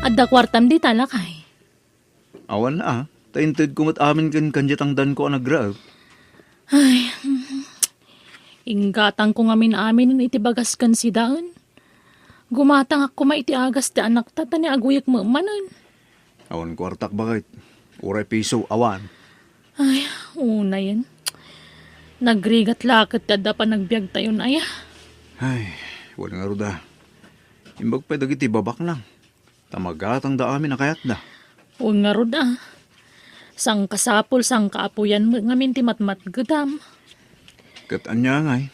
Adda kwartam di talakay. Awan na taintid kumat amin kan kanjatang dan ko nagraw. Ay, inggatang ko ngamin amin iti bagas kan si daan. Gumatang ako maiti agas ti anak tata ni aguyag maamanan. Awan kwartak bakit? Uray piso awan. Ay, una yan. Nagrigat lakit tada pa nagbiag tayo na ay. Ay, wala nga ruda. Imbag pa dagiti babak lang. Tamagatang da amin nakayat da. O nga rod sang kasapol, sang kaapuyan mo ngamin ti matmat gadam. Kat anya ngay,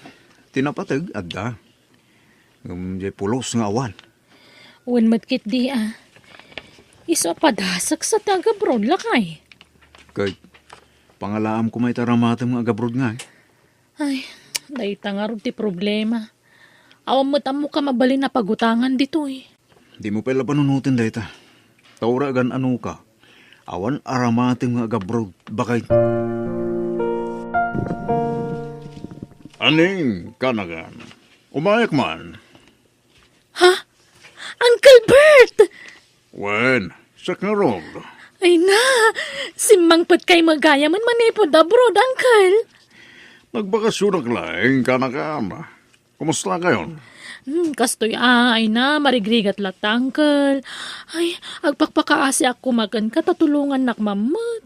tinapatag adda. Jay pulos nga awan. Uwan matkit di Iso padasak sa taga broad lakay. Kay pangalaam ko may taramatam nga agabrod nga. Ay, dahita nga rod ti problema. Awam mo ka mabali na pagutangan dito Di mo pala panunutin dayta. Taura gan ano ka. Awan aramatim nga agabrod bakay. Aning kanagan. Umayak man. Ha? Uncle Bert! Wen, saknarog. Ay na, simangpot kay magaya man manipod abroad, Uncle. Nagbakasyon lang kanagan. Kumusta kayo? Kastoy ay na, marigrigat lat, Uncle. Ay, agpakpakaasi ako magan katatulungan nak mamad.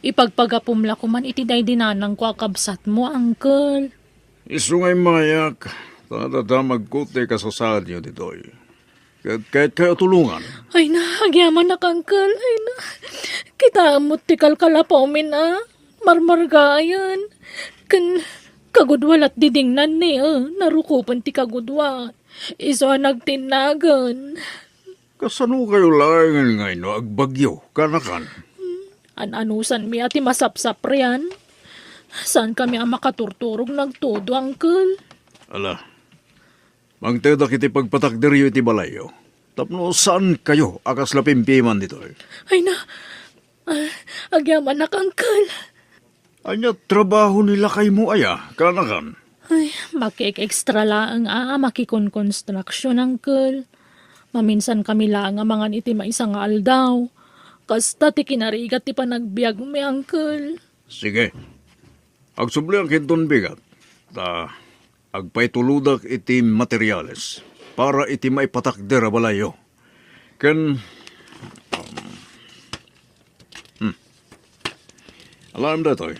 Ipagpagapumla ko man iti day dinanang ko akabsat mo, Uncle. Isungay mayak. Tadada magkuti ka sa saan niyo ditoy. Kahit kayo tulungan. Ay na, agyaman na, Uncle. Ay na, kita amot ti kalkalapaw min marmargayan. Kagudwal at didingnan ni narukupan ti kagudwal. Iso nagtinagan. Kasano kayo lang ngayon no agbagyo, kanakan? Anusan mi ati masapsap riyan. Saan kami ang makaturturog nagtodo, Uncle? Ala, magteda kiti pagpatakderyo iti balayo. Tapno saan kayo akas lapimpiman dito? Ay na, agyaman na, Uncle. Anya trabaho nila kay mo aya, kanakan? Ay, makik-extra lang makikon-construction, Uncle. Maminsan kami lang mga iti maisang aldaw. Kasta ti kinarigat ti panagbiag mi, Uncle. Sige. Agsubli ang kinton bigat. Agpaituludak iti materyales para iti maipatakder a balayo. Alam datoy.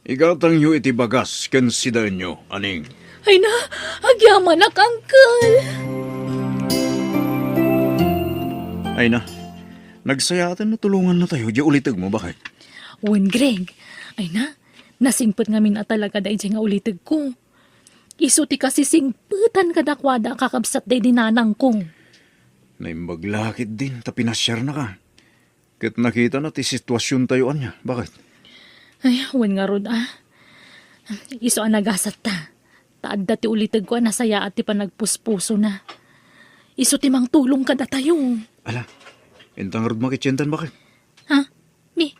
Igatang yu iti bagas ken sidaan nyo, aning. Ay na, agyaman na, Uncle. Ay na, nagsayatan na tulungan na tayo. Di ulitag mo, bakit? Wen, Greg. Ay na, nasingpot ngamin at talaga dahil nga ulitig ko. Iso ti kasi singputan kadakwada kakabsat day dinanang ko. Naimbaglakit din, ta pinasyar na ka. Kat nakita na ti sitwasyon tayo anya. Bakit? Ay, wen nga rod Iso nagasat ta. Taad dati ulitig ko nasaya at ti panagpuspuso na. Iso ti mang tulong kada tayo. Ala, intang rod makitsintan bakit? Ha? Mi,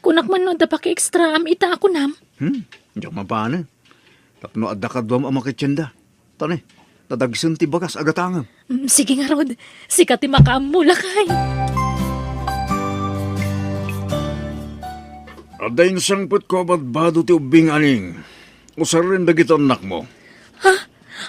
kunak man no da paki-extra ita ako nam. Diyak mapana. Tapno adda kadwam ang makitsinda. Tane, tadagsun ti bagas agatangam. Sige nga rod, sikat ti makaamula kay. Adayin sangput ko abadbado ti ubing aning. Usarin dagit anak mo. Ha?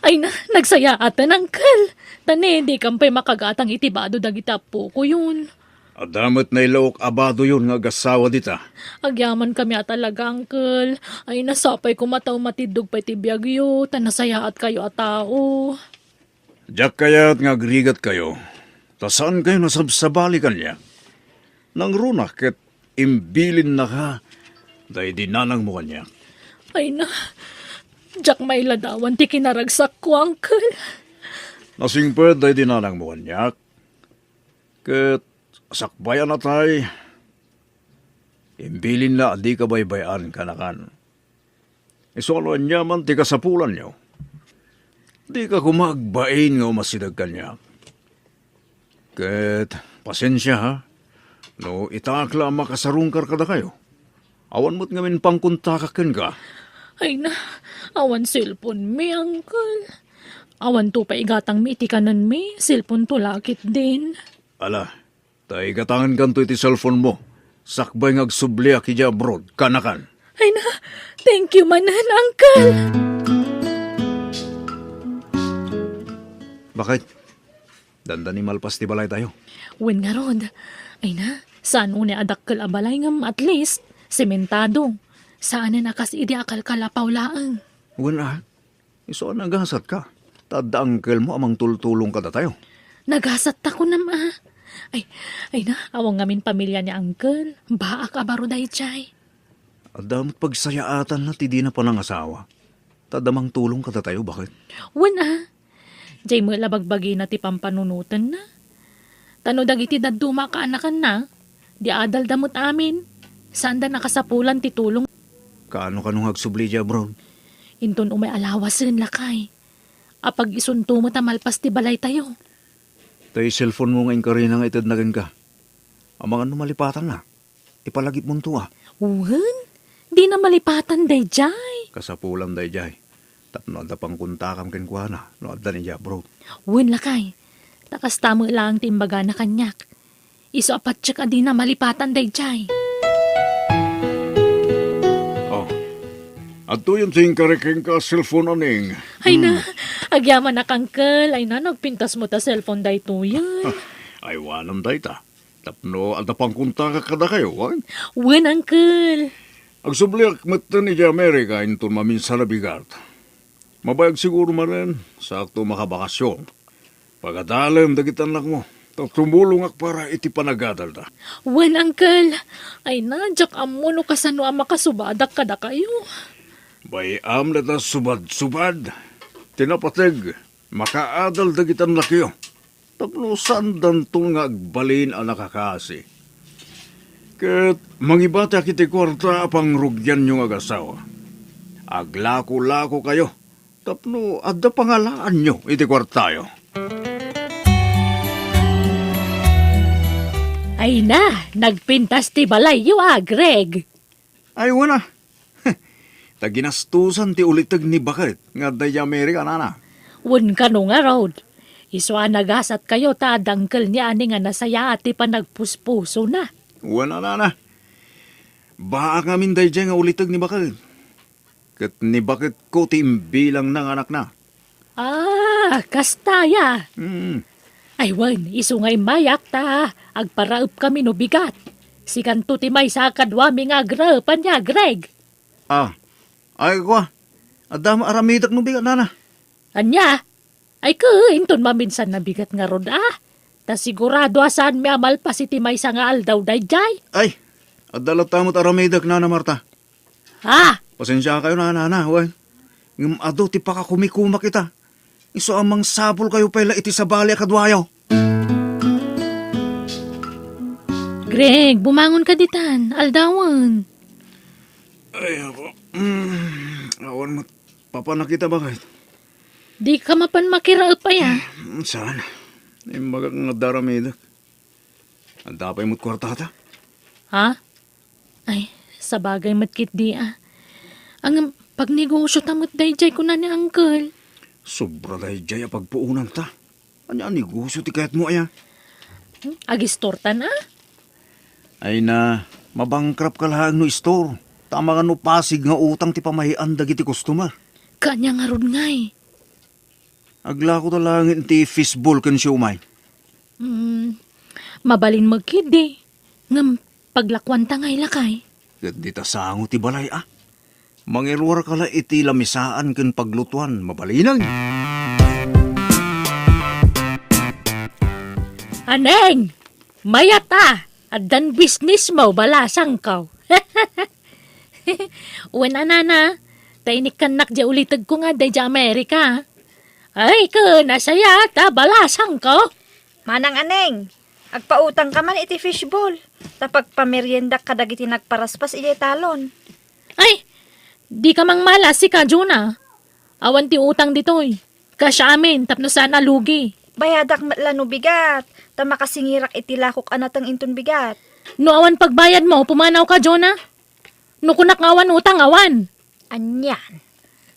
Ay na, nagsaya atan, Uncle. Tane, di kampay makagatang itibado dagita po ko yun. Adamat na ilawok abado yun nga gasawa dita. Agyaman kami talaga, Uncle. Ay nasapay ko mataw matidog pa itibiyagyo. Tanasaya at kayo at tao. Diyak kaya't nga agrigat kayo. Ta saan kayo nasabsabali kanya? Nang runak ket imbilin na ka. Day dinanang mo kanya. Ay na, Jack may ladawan ti kinaragsak ko, Uncle. Nasingped day dinanang mo kanya. Ket sakbayan na tay. Imbilin na di ka baybayan kanakan. Isoloan niya man ti kasapulan niyo. Di ka kumagbain nga umasidag kanya. Ket pasensya ha. No itakla makasarungkar kada kayo. Awan mo't ngamin pangkuntakakin ka. Ay na, awan cellphone mi, Uncle. Awan to pa igatang mi itikanan mi, cellphone to lakit din. Ala, tay gatangan kanto iti cellphone mo. Sakbay ngagsubli akidya abroad, kanakan. Ay na, thank you manan, Uncle. Bakit? Dandani malpas ti balay tayo. Wen nga rod. Ay na, saan una adakkel abalay ngam at least, sementado. Saan na nakas idi akal kalapaw laang. Wala. Iso nagasat ka. Tada angkel mo amang tultulong ka da tayo. Nagasat ta ko nama. Ay na, awang ngamin pamilya ni Uncle. Baak abaro dahi chay. Adamot pagsayaatan na ti di na pa ng asawa. Tadamang tulong ka da tayo, bakit? Wen Jay mo labagbagi na ti pampanunutan na. Tano dagiti daduma ka anakan na. Di adal damot amin. Saan da nakasapulan ti tulong. Kaano kanong hagsubli dya, bro? Inton umay alawasin lakay. Apag isunto mo tamalpas ti balay tayo. Tay cellphone mo ngayon ka rin ang itad na ka. Ang mga malipatan na. Ipalagip mo tuwa. Wen? Di na malipatan day jay. Kasapulan day jay. Tapno da pang kuntakam kenkwana. No adda ni dya, bro. Wen lakay. Takas tamo lang timbaga na kanyak. Iso apat tsak adi na malipatan day jay. Oh. Ato yun sing kareking ka cellphone aning. Ay na, agyaman na kangkel. Ay na, nagpintas mo ta cellphone day to yan. Ay wanam day ta. Tapno adda pang kuntaka kada kayo, wan? Wen, Uncle. Agsubliak mata ni dya Amerika inton maminsan na bigat. Mabayag siguro man sakto makabakasyon. Pagadalam dagitan lang mo. Tumulong ak para iti panagadal da. Wen, Uncle. Ay na, jak amuno kasano ang makasubadak kada kayo. Bayam na ta subad-subad. Tinapateg, makaadal dagitan na kayo. Tapno sandan tong nga agbalin ang nakakasi. Ket mangibata kiti kwarta apang rugyan yung agasawa. Aglako-lako kayo. Tapno adda pangalaan nyo iti kwartayo. Ay na, nagpintas ti balay yu Greg. Ay wala. Taginastusan ti ulitag ni bakit nga day Amerika nana. Wen ka no nga road. Iswa nagasat kayo ta dangkel niya ani nga nasaya ati pa nagpuspuso na. Wala nana. Baa ngamin day nga ulitag ni bakit. Kat ni bakit ko ti imbilang ng anak na. Kastaya. Ay wen, iso nga'y mayak ta. Agparaup kami no bigat. Sikanto ti may sa kadwami nga agrapan niya, Greg. Ay kwa. Adama aramidak no bigat nana. Anya? Ay inton maminsan na bigat nga rod Ta sigurado asan mi amal pa si ti may sa nga aldaw dayjay. Ay, adalat tamot aramidak nana Marta. Pasensya kayo nana, wen. Ngam ado ti pakakumikuma kita. Iso amang sabol kayo pala iti sa bali akadwayaw. Greg, bumangon ka ditan. Aldawan. Ay, ako. Awan mo. Papanakita bakit? Di ka mapan makiraap pa ya. Saan? Imbaga nga daramidak. Ang dapay mo't kwartata. Ay, sa bagay matkit di Ang pagnegosyo tamot dayjay ko na ni Uncle. Sobra dahi jaya pagpuunan ta. Anya negosyo ti kayat mo aya? Agistorta na? Ay na, mabangkrap ka lahang no store. Tama nga no pasig nga utang ti pamahian dagiti customer. Kanya nga ron ngay. Aglako talangin ti fishbowl kan siumay. Mabalin magkidi. Ngam paglakwan ta ngay lakay. Di ta sango ti balay Mangirwar kala iti lamisaan kan paglutuan, mabalinang. Aneng! Mayata! Adan business mo, balasang kaw. Una na, tainik kanak di ulitag ko nga day di Amerika. Ay, nasaya ta, balasang kaw. Manang Aneng, agpautang ka man iti fishbowl. Tapag pamerienda kadagiti nagparaspas iti talon. Ay, di ka mang malas si ka, Juna. Awan ti utang ditoy. Kasya amin, tapno sana lugi. Bayadak matlano bigat. Ta makasingirak iti lakok anatang inton bigat. No awan pagbayad mo, pumanaw ka, Jona. No kunak awan utang awan. Anyan.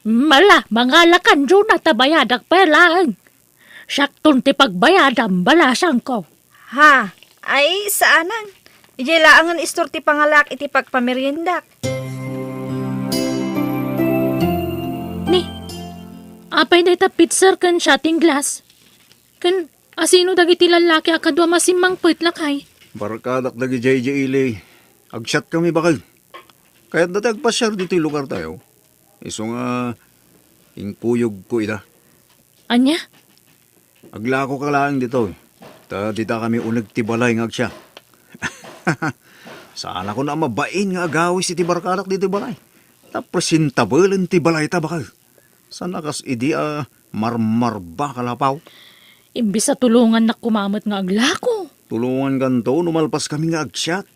Mala, mangalakan, Jona, ta bayadak pelang. Sakton ti pagbayadam, balasang ko. Ha? Ay, saanan? Ijay laangan istor ti pangalak iti pagpameryendak. Ni, apay na ita pizza kan shotting glass. Kan, asino dagiti lalaki akadwa masimang lakay. Barkadak dagi JJ Ilay. Agshot kami bakal. Kaya't dati agpasyar dito yung lugar tayo. Iso nga, ingkuyog ko ita. Anya? Aglako ka lang dito. Ta dita kami unag tibalay nga siya. Sana ko na mabain nga agawis iti barkadak dito balay. Ta presentable ti balay ta bakal. Sana kas idi marmar ba kalapaw. Imbis sa tulungan na kumamot nga aglako. Tulungan ganto, numalpas kami nga agsyat.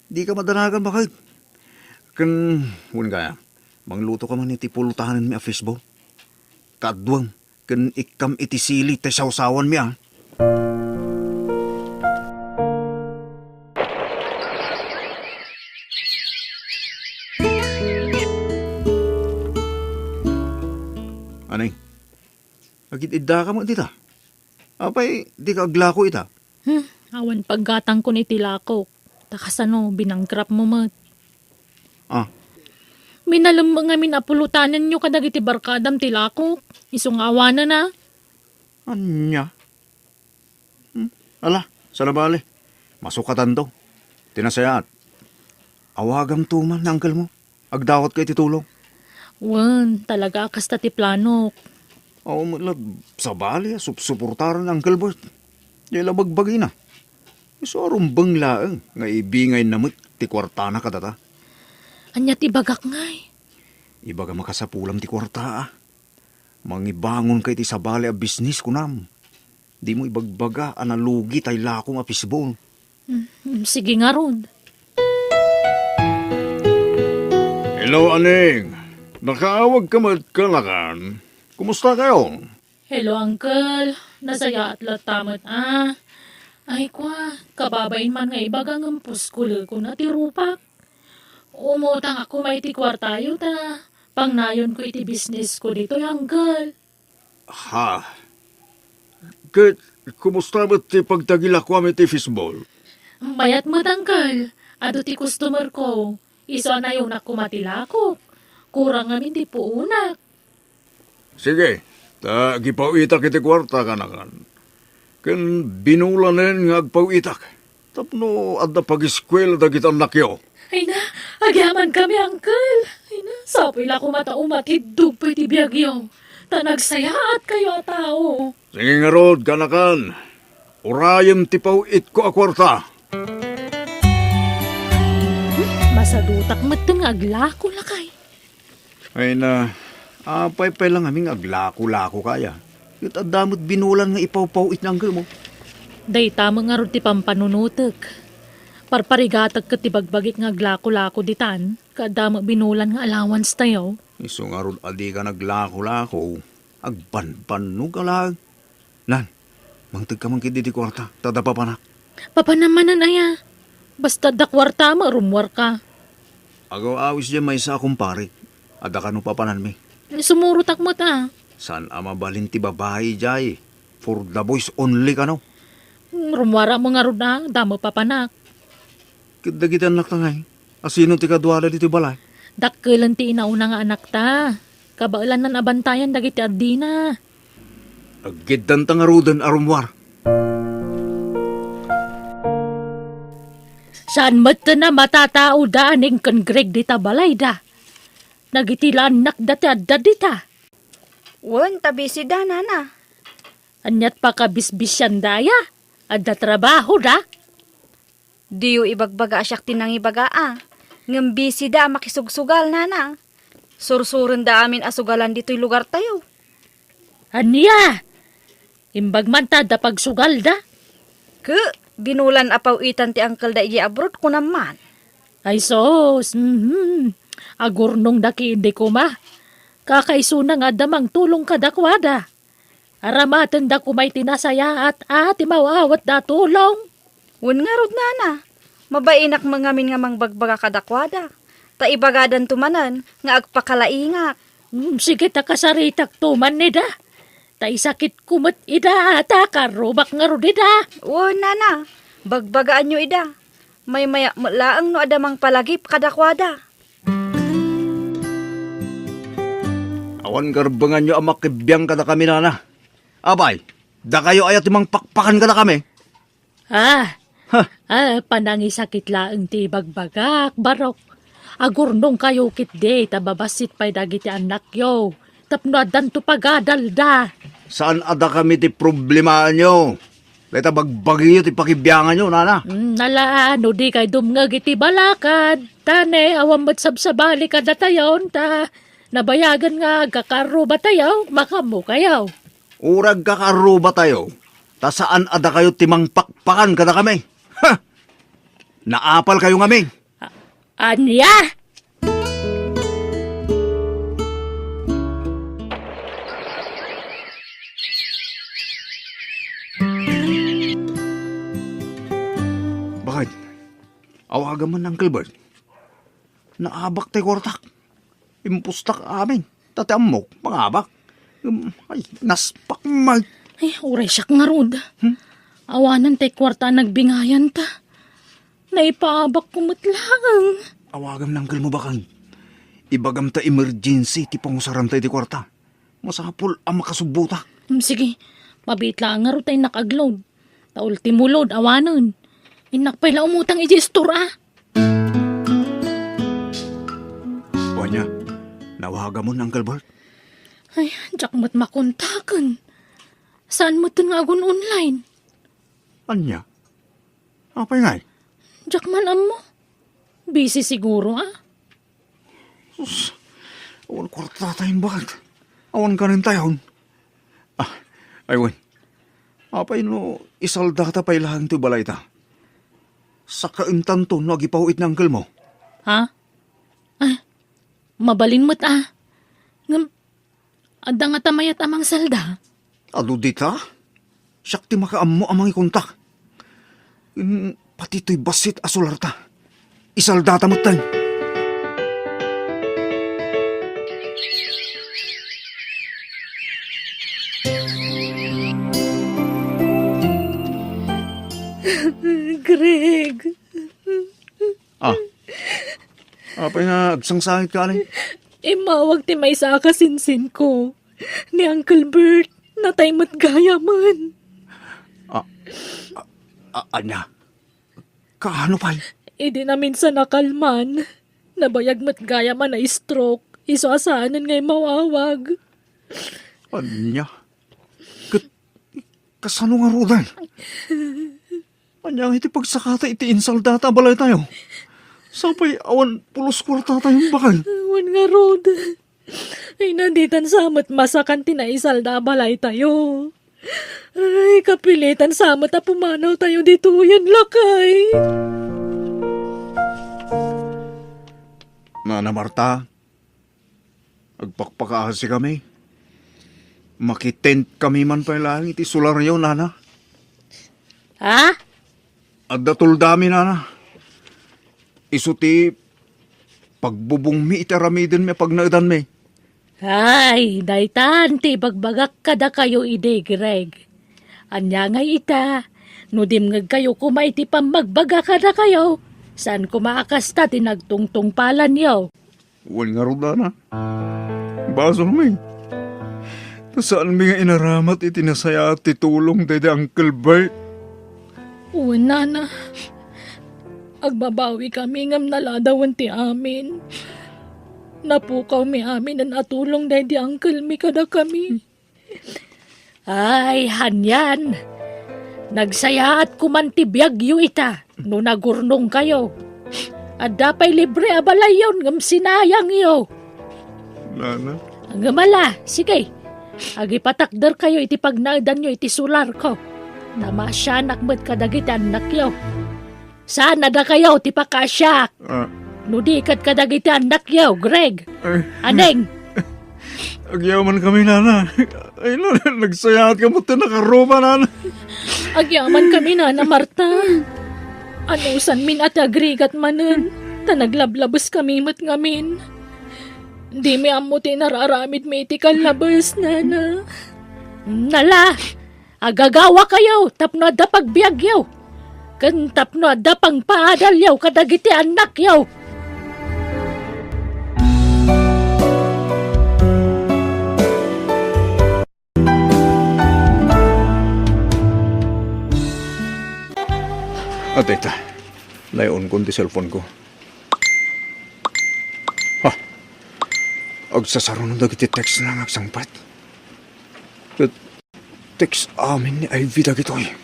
Di ka madanagan bakal. Kan, hun kaya, mangluto ka man iti pulutahanan mi a fishball. Kadwang, kan ikam iti sili te sawsawan mi ah. Anay, agit idda ka mo dita. Apay, di ka aglako ita. Awan paggatang ko ni tilako. Takasano, binangkrap mo mat. Ah, Minalam mo nga minapulutanan nyo kadag iti barkadam tilako. Isong awana na. anya? Ala, salabali. Masukatan to. Tinasayat. Awagam tuman na uncle mo. Agdawat kay titulong. Wan, talaga kasta ti plano. Oo, malad, sa bali, suportaran ng Uncle Bert. Di labagbagi na. So, arumbang laang, nga ibingay namit, ti kwarta na kadata. Anya ti bagak ngay. Ibaga makasapulam ti kwarta ah. Mangibangon kay ti sabali a bisnis kunam. Di mo ibagbaga, analugi tay lakong a pisbol. Sige nga ron. Hello, Aning. Nakaawag ka magkalakan. Kumusta kayo? Hello, uncle. Nasaya at latamat Ay kwa, kababain man nga ibagang ang puskul ko na tirupak. Umutang ako may ti kwartayo ta. Pangnayon ko iti business ko dito, uncle. Ha? Kumusta ba ti pagtagila ko ti fishball? Mayat mo, uncle. Ado ti customer ko. Iso na yung nakumatilako. Kurang amin ti puunak. Sige, gipawitak iti kwarta ka na kan. Kan binulanen nga agpawitak. Tapno adda pag-eskwela da kitang nakyo. Ay na, agyaman kami, uncle. Ay na, sapoy la kumataumat, hidug pa iti biyagyo. Tanagsayaat kayo a tao. Sige nga rod, kanakan. Urayam ti pawit ko a kwarta. Masadutak matang aglako lakay. Ay na, apay lang aming aglako-lako kaya. Ito adamot binulan nga ipaw-pawit ng mo. Day tama nga ron ti pampanunutek. Parparigatag ka ti bagbagik nga aglako-lako ditan. Kadama binulan nga allowance tayo. Iso nga rod adi ka naglako-lako. Agban-banog ka lang. Nan, mangtag ka mangkid di kwarta. Tadapa pa na. Papanamanan aya. Basta dakwarta marumwar ka. Agaw awis dyan may isa akong pare. Ada ka no papanan mi. Sumurutak mo ta. San ama balin ti babae jay. For the boys only ka no. Rumwara mo nga ron na, damo papanak. Kidagitan nak tangay. Asino ti kadwala dito balay. Dakkelan ti inauna nga anak ta. Kabailan na nabantayan dagiti ardina. Aggidan tangarudan arumwar. Saan mata na matatao daaning kan Greg dita balay da. Nagitilan nak dati adda dita. Wan, tabi si Dana na. Anyat pa kabisbisyan daya. Adda trabaho da. Diyo ibagbaga asyak tinang ibaga Ngam busy da makisugsugal nana. Sursuren da amin asugalan dito'y lugar tayo. Anya? Imbag man ta da pagsugal da. Binulan apaw itan ti Uncle da iji abroad ko naman. Ay sos. Agurnong daki hindi ko ma. Kakaisuna nga damang tulong kadakwada. Aramatan da kumay tinasaya at mawawat da tulong. Wan nga rod nana. Mabainak mangamin nga mangbagbaga kadakwada. Ta ibagadan tumanan nga agpakalaingak. Sige ta kasaritak tuman ni da. Tay sakit kumot ida ata karubak nga rudida. O, nana, bagbagaan nyo ida. May maya laang no adamang palagip kadakwada. Awan garbangan nyo ang makibiyang kada kami, nana. Abay, da kayo ayat imang pakpakan kada kami. Panangi sakit laeng ti bagbagak, barok. Agurnong kayo kit de, tababasit pa'y dagiti anak yo. Tapno adan to pagadalda. Saan ada kami ti problema nyo? Leta bagbagi ti pakibiyangan nyo, nana. Nalaano di kay dumngag iti balakad. Tane, awam ba't sabsabali ka datayon, ta nabayagan nga agakaro ba tayo, makamu kayaw. Urag kakaro ba tayo? Ta saan ada kayo timang pakpakan kada kami? Ha! Naapal kayo ngami. Anya? Bakit? Awagan man ng Gilbert. Naabak tayo kortak. Impustak amin. Tati amok, mangabak. Ay, naspak mag... Ay, uray siyak nga rod. Awanan tay kwarta nagbingayan ta. Naipaabak kumutlang. Awagan ng Gil mo bakang. Ibagam ta emergency ti pangusaran tayo di kwarta. Masapul ang makasubuta. Sige, mabitla nga ro tay nakaglod. Ta ultimo load, awanan. Inakpay la umutang i-gestor Wanya, nawaga mo ng Gilbert. Ay, jak mo't makontakan. Saan mo nga agun online? Anya? Apay ngay? Jak malam mo. Busy siguro, Sus, awan kwarta tayong bakit? Awan ka rin tayon. Aywan. Apay no, isaldata pa'y lahang ti balay ta. Sa kaintan to, nagipawit ng Gil mo. Ha? Mabalin mo't Ngam, ada nga tamayat amang salda. Ado dita? Siyak ti makaam mo amang ikontak. Pati to'y basit asularta. Isaldata mo tayo. Greg. Apay nga, agsangsangit ka rin. Mawag ti may sa kasinsin ko. Ni Uncle Bert, natay mo't gaya man. Anya? Kaano pa'y? Idi namin sa nakalman. Nabayag mo't gaya man na stroke. Iso asahanan ngay mawawag. Anya? Kasano nga rodan? Anya, iti pagsakata iti insaldata balay tayo. Sapay awan pulos kwarta tayong bakal. Awan nga rod. Ay nanditan samat masakan tinaisalda balay tayo. Ay kapilitan samat a pumanaw tayo dito yan lakay. Nana Marta, agpakpakahasi kami. Makitent kami man pa lang iti sular niyo, nana. Ha? At datul dami, nana. Isuti, pagbubong mi itaramidin mi pagnagdan mi. Ay, daytan, ti bagbagak kada kayo ide, Greg. Anya nga ita, nudimngag kayo kumay ti pamagbaga kada kayo. Saan kumaakasta ti nagtungtung palan yaw? Wal nga rin, nana. Baso mi. Saan mi nga inaramat itinasaya at titulong dede Uncle Bert? Una na. Agbabawi kami ngam naladawan ti amin. Napukaw mi amin ang atulong na di uncle mi kada kami. Ay, hanyan. Nagsaya at kumantibiyag yu ita no nagurnong kayo. At dapay libre abalay yun ngam sinayang yo. Nana? Ang gamala, sige. Agipatakder kayo iti pagnagdan nyo iti sular ko. Namasyanak mo't kadagiti anak yo. Saan na da kayo ti pakasyak? Nudikat kadagiti anak yo, Greg. Aneng? Agyaman kami, nana. Ay, nagsayahat ka mo ito nakaroba, nana. Agyaman kami, Nana Marta. Anusan min at agrigat manen. Ta naglablabas kami mat ngamin. Di mi amo ti nararamid mi iti kalabas, Nana. Nala, agagawa kayo, tapno da pagbiag yaw. Kan tapno da pang paadal yaw, kadagiti anak yaw. Tita, layon ko di cellphone ko. Ha? Agsasaro ng dagiti text na agsangpat. Text amin ni Ivy dagito eh.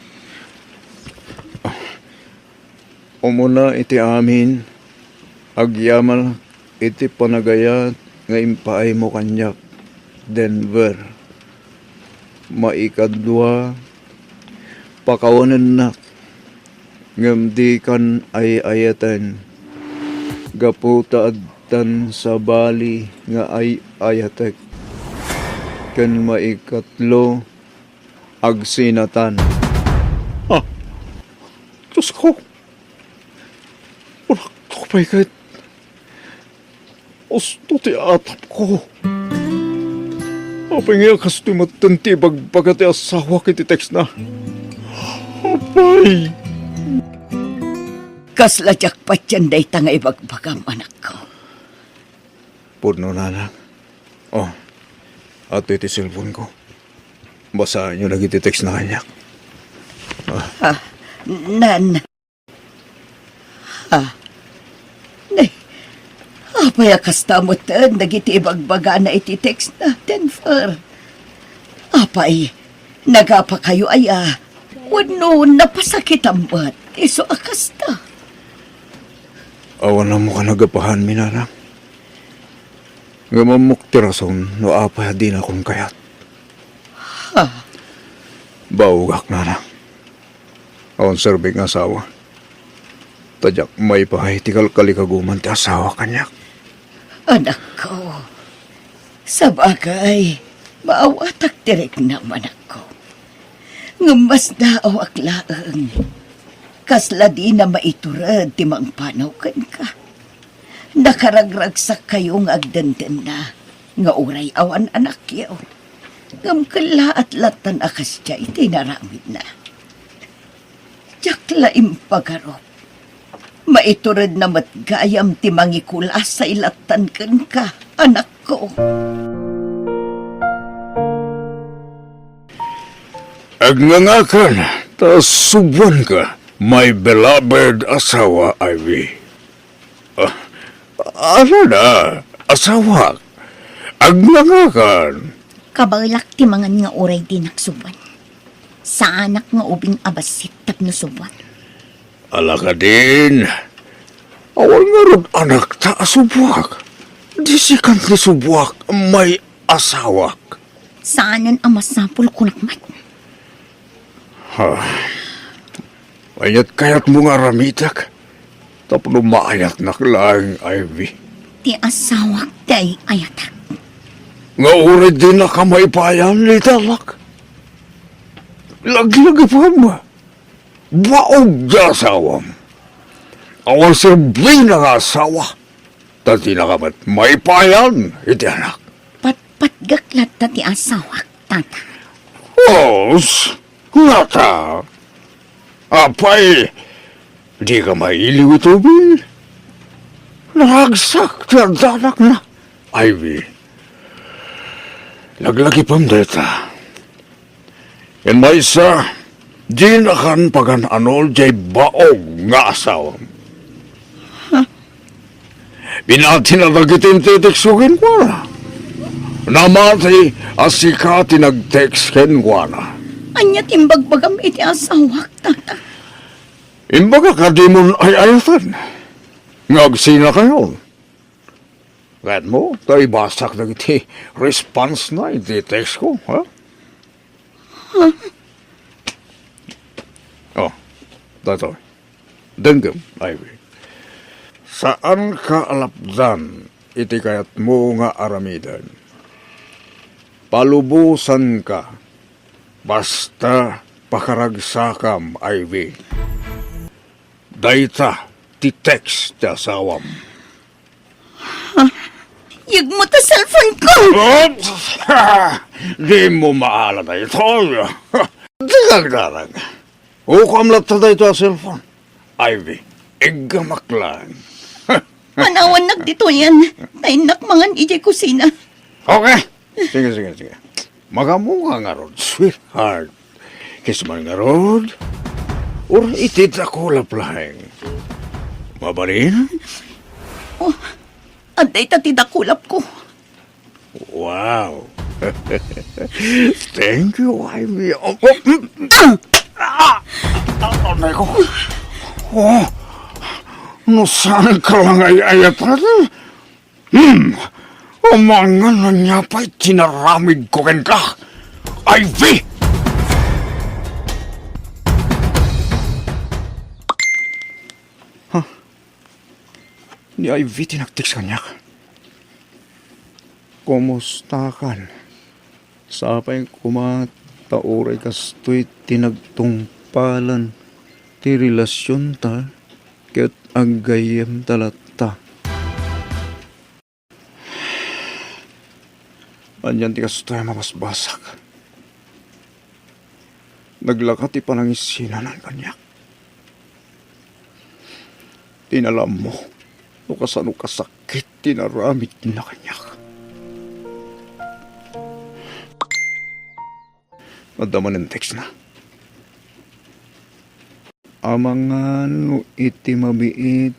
Umuna iti amin, agyamal iti panagayat nga impaay mo kanyak, Denver. Maikadwa, pakawanan na, ngamdi kan ay ayatan, gaputaadtan sa bali nga ay ayatek, kan maikatlo, agsinatan. Ha? Diyos ko! Wala ko pa'y kahit usto ti atap ko. Apay nga kasto matanti bagbagat ti asawa kiti text na. Apay! Kasla jakpat yan day tanga ibagbagam anak ko. Purno na lang. Oh, ato iti cellphone ko. Basahin nyo lagi ti text na kanya. Nan. Nay. Apay akastamot nagiti ibagbaga na iti text na Denver. Apay, nagapa kayo aya. Wano napasakit ang buhat. Iso akasta. Awan na mo ka nagapahan, minarang. Ngamamok ti rason, no apay din akong kayat. Baugak na lang. Awan serbing asawa. Tadyak may pahay tikal kalikaguman ti asawa kanyak. Anak ko, sa bagay, maawatak direk naman ako. Ngumas na awak laang. Kasla di na maiturad ti mang panaw ka. Nakaragragsak kayong agdandan na, nga uray awan anak yaw. Ngamkala at latan akas siya iti naramid na. Jakla impagarop. Maiturad na matgayam ti mangikulas sa ilatan kan ka, anak ko. Agnangakan, tas subuan ka, my beloved asawa, Ivy. Ano na, asawa? Agnangakan. Kabalak ti mangan nga uray di naksuban. Sa anak nga ubing abasit tapno suban. Ala ka din. Awal nga rin anak ta asubwak. Di sikan ni subwak may asawak. Saanan ang masapul kunakmat. Ayat kayat mo nga ramitak. Tapno maayat naklang, Ivy. Ti asawak day ayatak. Nga urid din na kamay payan ni talak. Lagi-lagi pa mo. Baog da asawam. Awal sirbing na nga asawa. Tati na kamat may payan, iti anak. Patgaklat ta ti asawak, tata. Os, nata. Apay, di ka mailiw ito, Bill. Nahagsak ti danak na. Ivy, laglagi pang data. Yan may isa, di na kan pagan anol jay baog nga asawam. Binati na nagitin titiksugin ko na. Namati asika tinag-text ken ko na. Anya timbagbagam iti asawak, tata. Imbaga ka di mo ay ayatan. Ngagsina kayo. Kahit mo, tayo basak na iti response na iti text ko, ha? Oh, dato. Denggam, Ivy. Saan ka alapdan iti kayat mo nga aramidan? Palubusan ka. Basta pakaragsakam, Ivy. Dayta, ti text ti asawam. Yag mo ta cellphone ko! Di mo maaala tayo. Toyo. Tigagdarag. Ukam lang tayo ito ang cellphone. Ivy, igamak lang. Manawan dito yan. Nainak mangan ijay kusina. Okay. Sige. Magamukha nga rod, sweetheart. Kiss man nga rod. Or itit ako laplahing. Mabalin? Oh, anday tatidakulap ko. Wow. Thank you, Ivy. Aray ko. Oh, no saan ka lang ay-ayat natin? Umangan na niya pa'y tinaramid ko ken ka. Ivy! Huh? Ni Ivy tinagtiks kanya. Kumusta kan? Sapay kumatauray kastoy tinagtungpalan ti relasyon ta ket agayem talata. Anyan ti kastoy mabasbasak. Naglakat ti panangisinan kanyak. Tinalam mo no kasano kasakit tinaramid na kanyak. Madaman ang text na. Amangan no iti mabiit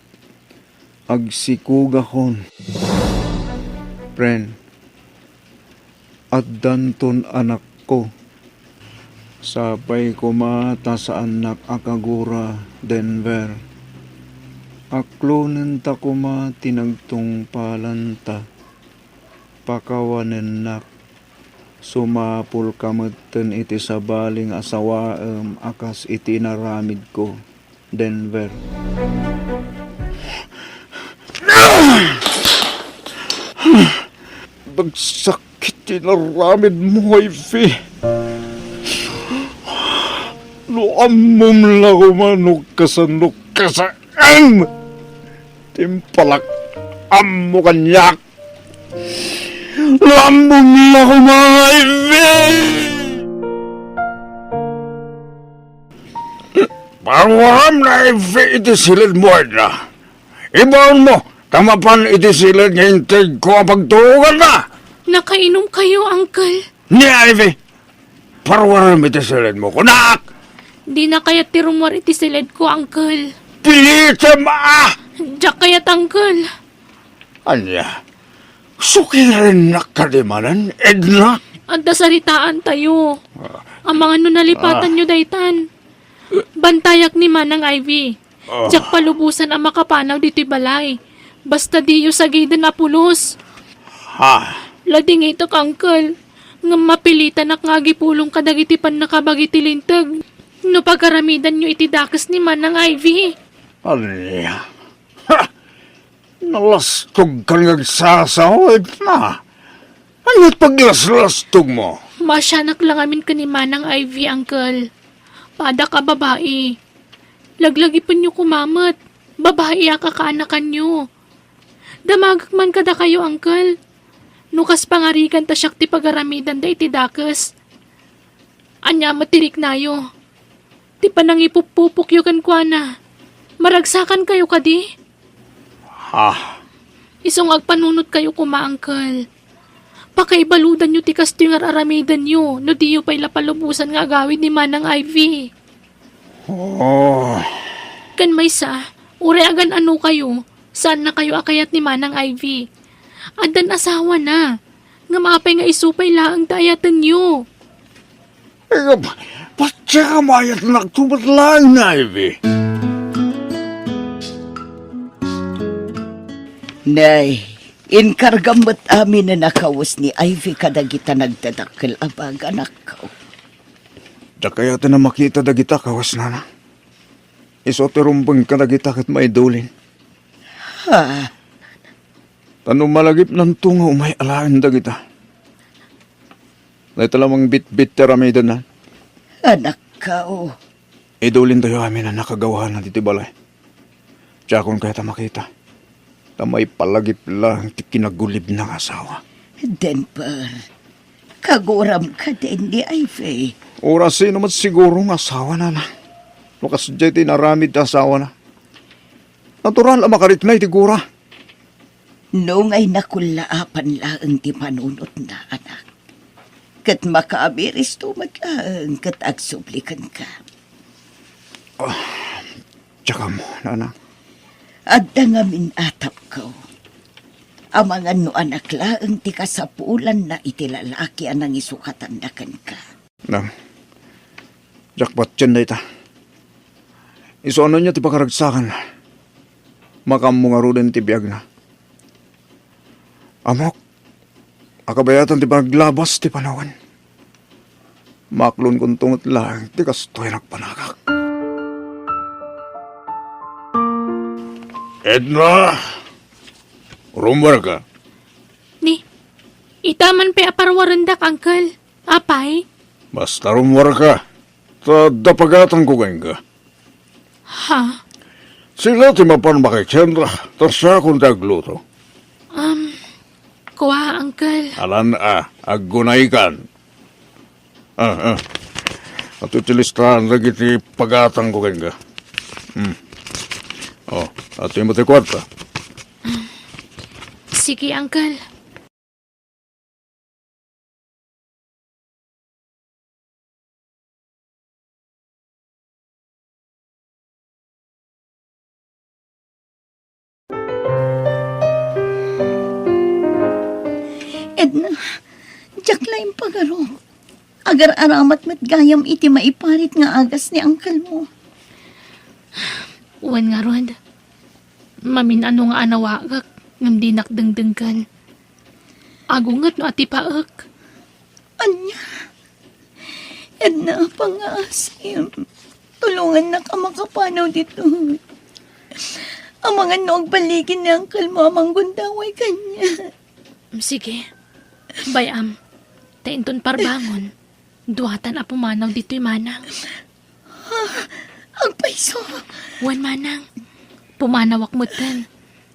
agsikugahon. Friend, at danton anak ko. Sabay kumata sa anak akagura Denver. Aklonen ta kuma tinagtong palanta. Pakawanen nak. Sumapul kamutten iti sabaling asawaem akas iti naramid ko, Denver. Bagsakit tinaramid mo, Ivy. Luamom lang umanok kasaan. Timpalak amo kanyak. Lambong na ko mga Ivy! Pawaram na Ivy iti silid mo na. Ibaon mo, tamapan iti silid nga integ ko ang pagtugan na. Nakainom kayo, Uncle. Ni Ivy, pawaram iti silid mo, kunak! Di na kayat tirumwar iti silid ko, Uncle. Pilita ma! Diyak kayat, Uncle. Anya, suki rin nakadimanan, Edna. Adda saritaan tayo. Ang mga nalipatan nyo daytan. Bantayak ni Manang Ivy. Diyak palubusan ang makapanaw dito'y balay. Basta di yu sagidan na pulos. Ha? Lading ito, Uncle. Nga mapilitan ak nga gipulong kadagiti pan nakabagiti lintag. No pagkaramidan nyo iti dakas ni Manang Ivy. Anya? Ha? Nalastog ka nagsasaw, Edna. Ano't paglaslastog mo? Masyanak lang amin ka ni Manang Ivy, Uncle. Pada ka babae. Laglagi pa nyo kumamat. Babae ang kakaanakan nyo. Damagak man kada kayo, Uncle. Nukas pangarikan ta siyak ti pagaramidan da iti dakas. Anya matirik nayo. Ti panang ipupupok yu kan kwa na. Maragsakan kayo kadi. Ha? Isong agpanunot kayo kuma, Uncle. Pakaibaludan nyo ti kasto yung aramidan nyo. No di yu pa'y lapalubusan nga agawid ni Manang Ivy. Oh. Kan may sa, uray agan ano kayo. Saan na kayo akayat ni Manang Ivy? Adan asawa na. Nga mapay nga isupay laang dayatan nyo. Eh, patya ka mayat nagtubat lang na, Ivy. Nay, inkargamot amin na nakawas ni Ivy kadagita nagdadakkel abag anak ko. Da kaya na makita dagita kawas na na. Isoterumbang ka dagita kat maidulin. Ha? Tanong malagip ng tunga umay alaan dagita. Na ito lamang bit-bit teramidan na. Anak ka o. Idulin tayo amin na nakagawahan na dito balay. Tsakon kaya ta makita. Tamay palagip lang ti kinagulib ng asawa. Denver, Kaguram ka din di Ivy. Oras naman siguro ng asawa na na. Lukas dyan tinaramid na asawa na. Natural ang makaritnay tigura. Noong ay nakulaapan laang ti panunot na anak. Kat makaabiris tumaglaang kat agsublikan ka. Tsaka mo, nana. At dangamin atap ko. Amangan no anak laang ti kasapulan na itilalaki anang isukatan na kan ka. Nang, jakpat dyan na ita. Iso ano niya ti pakaragsakan. Makamu nga rin ti biyag na. Amok, akabayatan ti paglabas ti panawan. Maklon kong tungot lang, ti kastoy nagpanagak. Edna! Rumbar ka. Ni, itaman pa aparwarandak, Uncle. Apay? Basta rumbar ka. Ta dapagatan ko ngayon ka. Ha? Sila ti mapan makikendra, ta siya kung tagluto. Kuha, Uncle. Alan aggunay kan. At utilistahan lagi ti pagatang ko ngayon ka. At yung mati kwarta. Sige, Uncle. Edna, jakla yung pagaro. Agar aramat mat gayam iti maiparit nga agas ni angkal mo. Uwan nga, Rod. Mamin ano nga anawagak, ngam di nakdengdengkan. Agungat no ati paak. Anya, Edna, pangasim. Tulungan na ka makapanaw dito. Ang mga noog baligin ni angkal mo amang gundaway kanya. Sige. Bayam. Tainton parbangon. Duhatan a pumanaw dito'y manang. Ang paiso. Wan manang. Pumanawak mo tan.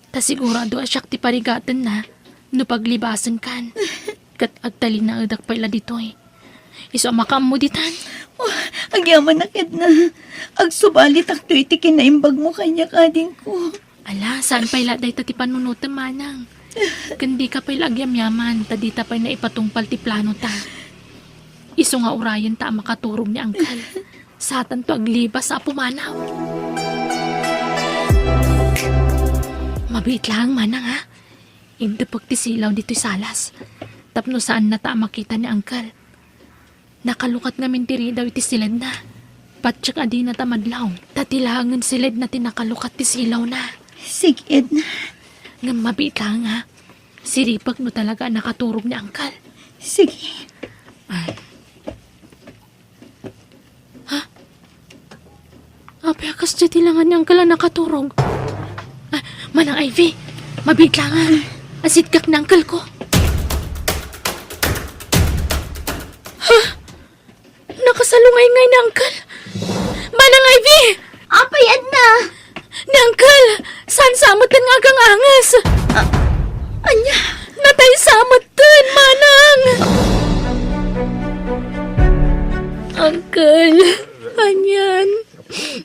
Ta sigurado asyak ti parigatan na. No paglibasan kan. Kat agtalin na adak pala dito'y. Iso makam mo ditan. Agyaman na Edna. Agsubalit akto iti kinaimbag mo kanya kading ko. Ala, saan pala day ti panunutan manang? Kandi ka pa'y agyam-yaman, tadita pa'y na ipatungpal ti plano ta. Iso nga urayan ta makaturong ni Angkal. Satan to aglibas sa pumanaw. Mabit lang manang ha. Hindi pagtisilaw dito'y salas. Tapno saan na ta makita ni Angkal. Nakalukat nga mentiri daw iti silad na. Patsak adi na ta madlaw. Tatilangan silad na tinakalukat ti silaw na. Sige Edna. Nga mabit lang ha. Siripag no talaga nakaturog ni Angkal. Sige. Apay akas dyan tilangan ni Angkal ang nakaturog. Manang Ivy, mabit lang ha. Asit kak na Angkal ko. Ha? Nakasalungay ngay ni Angkal. Manang Ivy! Apay Edna! Ni Angkal! Saan samutan nga kang angas? Anya! Natay samutan, manang! Angkal, anyan.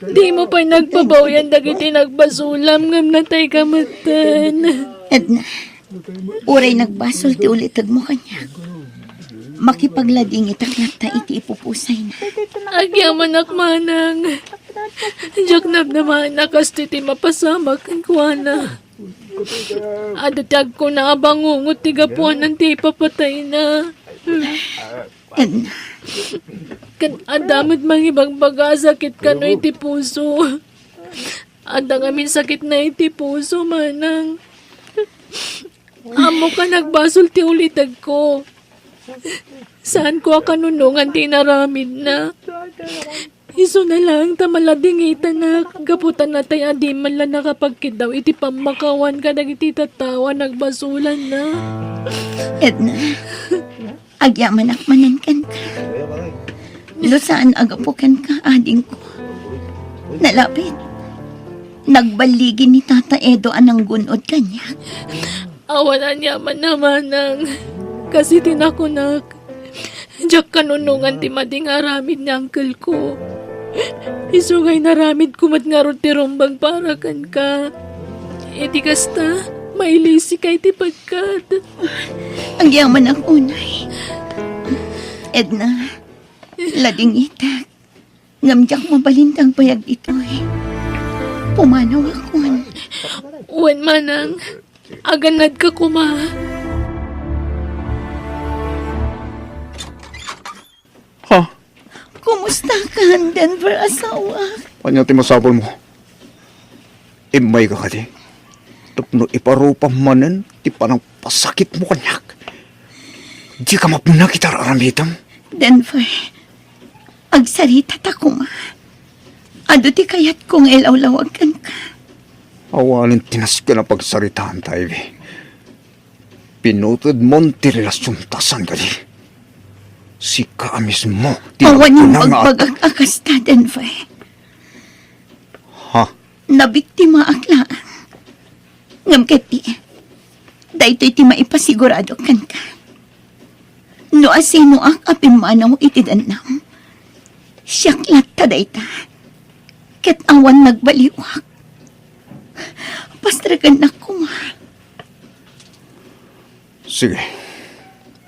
Di mo pa nagbabaw yan dagiti nagbasulam ngam natay kamatan. Edna, uray nagbasol ti ulitag mo kanya. Makipaglading itaklat ta iti ipupusay na. Agyaman manang. Jaknab naman nakastiti mapasamak ang kuwana. Adatag ko na abangungot tigapuan ng ti papatay na. Edna, Kan adamit mang ibang baga sakit ka no iti puso. Adang amin sakit na iti puso manang. Amo ka nagbasol ti ulitag ko. Saan ko kanunungan ti naramid na. Iso na lang tamaladingitan na gaputan na tayo adi man lang nakapagkit daw iti pamakawan ka nag iti tatawa nagbasulan na. Edna, agyaman akmanan kan ka. Lusaan agapukan ka, ading ko. Nalapit. Nagbaligin ni Tata Edo anang gunod kanya. Awalan yaman naman ng kasi tinakunak. Diyak kanunungan ti mading aramid ni uncle ko. Isugay naramid kumat nga ron ti rumbang parakan ka. Iti kasta, mailisi kay ti pagkat. Ang yaman ang unay. Edna, lading itak. Ngamjak mo balintang payag ito'y. Pumanaw akon. Uwan manang, aganad ka kuma. Ha? Kumusta ka, Denver asawa? Kanya ti masapol mo. Imay ka kadi. Tapno iparupa manen, ti panang pasakit mo kanyak. Di ka mapuna kita aramitam. Denver, agsarita ta kuma. Ado ti kayat kong ilawlawagan ka. Awanin tinas ka na pagsaritaan tayo. Pinutod mon ti relasyon tasan kadi. Si ka mismo. Awan yung tinapuna nga at- pagbagag-akas ta, Denver. Ha? Nabiktima aklaan. Ngam keti, daytoy ti maipasigurado kan ka. No asino ang apimanaw iti danam. Siyak latta dayta. Ket awan nagbaliwak. Pastragan na kuma. Sige.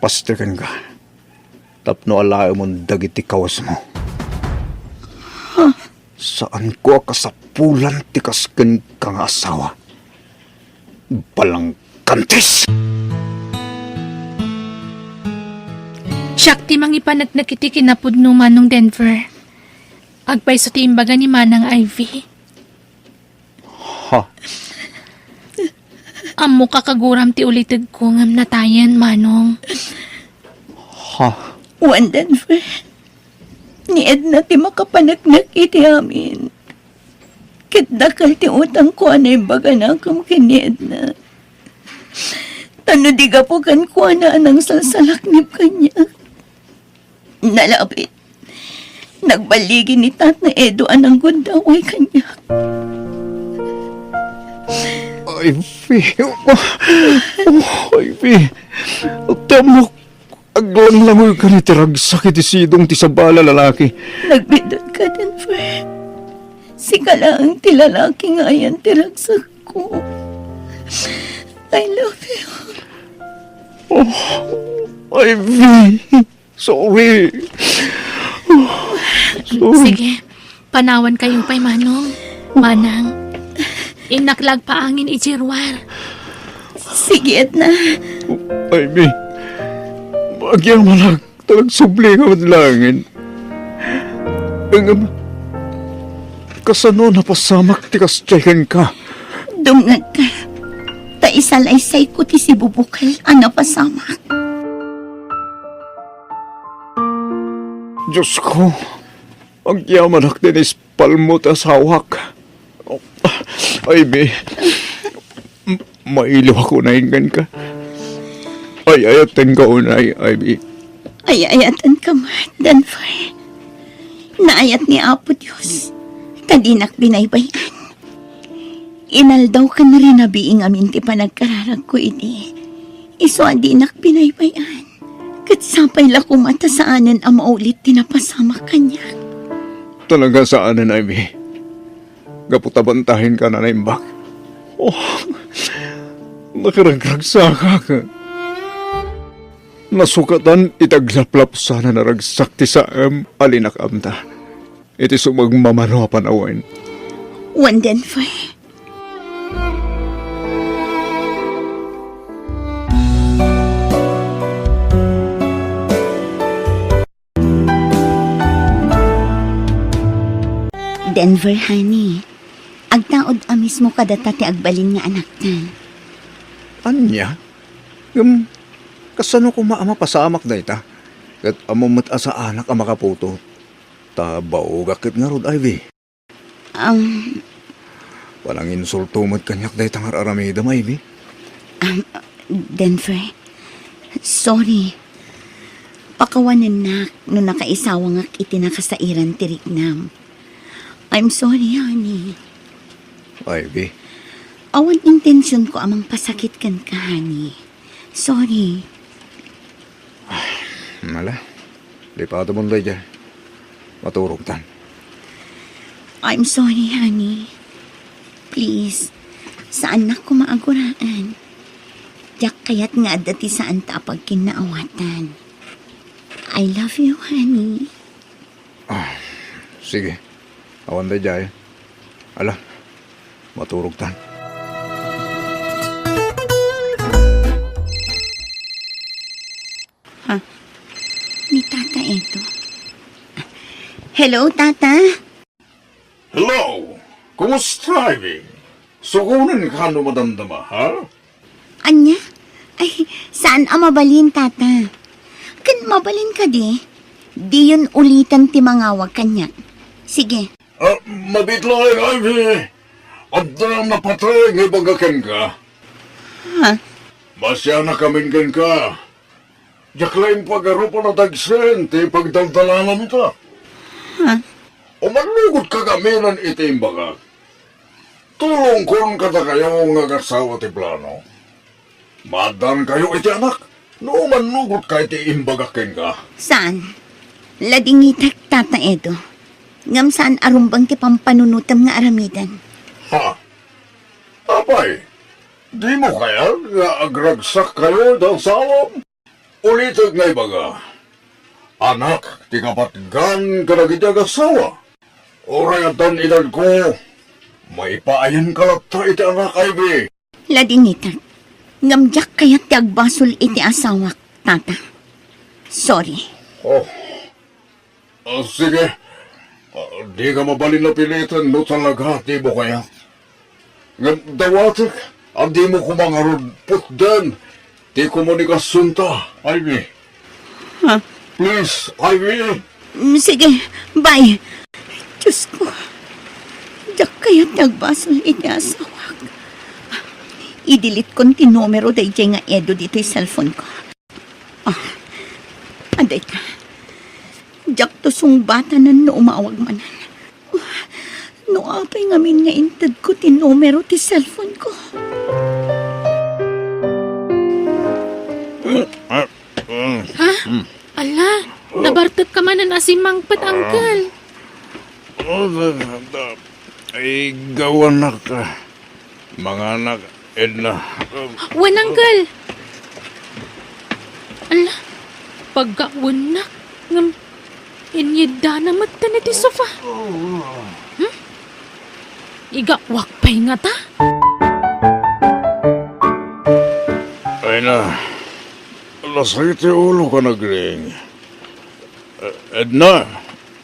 Pastikan ka. Tapno alayo mong dagiti kawas mo. Saan ko kasapulan tikas ken kang asawa? Balang kantis! Siyak ti mangipanagnak iti kinapudno manong Denver. Agpay sa timbaga ni Manang Ivy. Ha? Amo kakaguram ti ulitig ko ngam natayan manong. Ha? Wan Denver. Ni Edna ti makapanagnak iti amin. Ket dakal ti utang ko anay baga na kam kini Edna. Tano di ka po kan ko na anang salsalaknip kanya. Nalapit. Nagbaligi ni Tat na Edo anang gundaway kanya. Ivy. Ivy. Tamo. Aglang-langoy ka ni tirag sakit isidong ti sabala lalaki. Nagbidot ka, Denver. Si kalaang ti lalaki nga yan tiragsak ko. I love you. Ivy. Sorry. Sorry. Sige, panawan kayo pa'y manong. Manang, inaklag paangin ijirwar. Sige, Edna. Ivy. Bagyang malag. Talag subli nga madlangin. Ang kasano napasamak ti kastyahin ka. Dumnag ka. Ta isalaysay ko ti si Bubukal. Ano pasama? Diyos ko. Ang yamanak din ispal mo ta sawak. Ivy. Mailiw ako na hingan ka. Ay, ayatin ka unay, Ivy. Ay-ayatan ka ma, Denver. Naayat ni Apo Diyos. Kadinak binaybayan. Inaldaw ka na rin na biing amin ti panagkararag ko ini. Iso adinak binaybayan. Katsapay la kumata saanan ang maulit tinapasama kanya. Talaga saanan, Ivy. Gaputabantahin ka na naimbak. Oh, nakaragragsaka ka. Nasukatan itaglaplap sana naragsakti sa alinak amta. Iti sumagmamano panawan. One Denver. Denver, honey. Agtaod amis mo kadata ti agbalin nga anak na. Anya? Kasano ko maama pasamak na ita? Kat amumat asa anak ang makaputo. Tabaw gakit nga rod, Ivy. Walang insulto mo't kanyak na itang araramida, Ivy. Denver, sorry. Pakawanan na no nakaisawa nga itinakasairan tirignam. I'm sorry, honey. Ivy. Awan intensyon ko amang pasakit kan ka, honey. Sorry. Mala. Lipato mo na dyan. Maturog tan. I'm sorry, honey. Please, saan na ko maaguraan? Yak kaya't nga dati saan ta pag kinaawatan. I love you, honey. Sige. Awan na dyan. Ala, maturog tan. Ni Tata ito. Hello, Tata. Hello! Kumusta, Ivy? Sukunan ka no madamdama, ha? Anya? Ay, saan ang mabalin, Tata? Kan mabalin ka di? Di yun ulitan ti mangawag kanya. Sige. Mabitla, Ivy. At na napatay ng ibagakan ka. Ha? Masya na kamin ka. Jaklaim pag-arupa na tagsen, ti pagdaldalanan ita. Ha? Umalugot ka kaminan iti imbaga. Tulong kon kata kayo nga kasawa ti plano. Madan kayo iti anak. No manugot ka iti imbaga ken ka. Saan? Ladingitak, Tata Edo. Ngam saan arumbang ti pampanunutam nga aramidan. Ha? Apay, di mo kaya nga agragsak kayo ng sawam? Ulitag nga ibaga. Anak, ti kapatgan ka na kitag asawa. Orayatan edad ko, may paayan ka lata iti anak, Ivy. Ladingitak. Ngam jak kaya't ti agbasol iti asawak, Tata. Sorry. Sige. Di ka mabalin na pilitan no talaga, di mo kaya. Nga dawatik, di mo kumangarod putdan. Di komunikasyon ta, Ivy. Ha? Please, Ivy. Sige, bye. Diyos ko. Jak kaya't ti agbasol iti asawak. I-delete kon ti numero day nga Edo dito yung cellphone ko. Aday ka. Jak to sung bata na no umawag manan. No apay ngamin nga intad ko ti numero ti cellphone ko. Ha? Ala, nabartot ka man na asimangpat, Uncle. Ay, gawan na ka. Mga anak, Edna. Wan, Uncle. Ala, pagkawanak ngam inyida na mata na ti sofa. Igawak pa'y nga ta. Ay na, lasakit yung ulo ka nagring. Edna!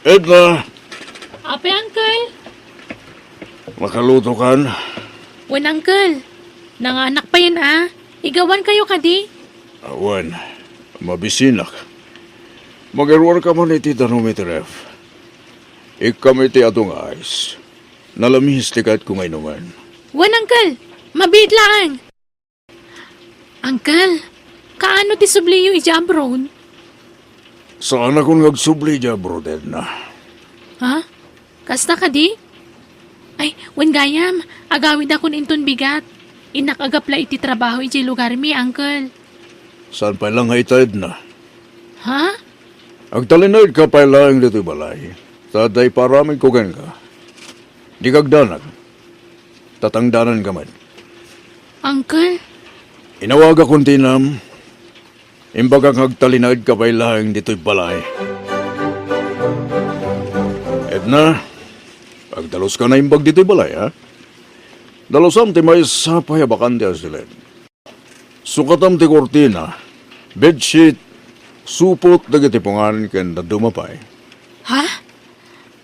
Edna! Ape, Uncle. Makaluto kan? Wan, Uncle. Nanganak pa yan, Igawan kayo kadi. Awan, mabisinak. Mag-erwar ka man iti thermometer F. Ikam iti atong ice. Nalamis ti kahit kung inuman. Wan, Uncle. Mabid lang. Uncle, kaano ti subliyo ijabron? Saan akong nagsubli dya, bro, Edna? Ha? Kasta ka di? Ay, wan gayam. Agawid ako inton bigat. Inakagapla iti trabaho iti lugar mi, Uncle. Saan pa lang ita, Edna? Ha? Agtalinoid ka pa lang dito balay. Taday paraming kugan ka. Di kagdanag. Tatangdanan ka man. Uncle? Inawag akong tinam. Imbagang agtalinoid ka pa lang dito'y balay. Edna, pagdalos ka na imbag dito'y balay, ha? Dalosam ti may sapay bakante asilen. Sukatam ti kortina, bedsheet, supot dagiti pungan ken dumapay. Ha?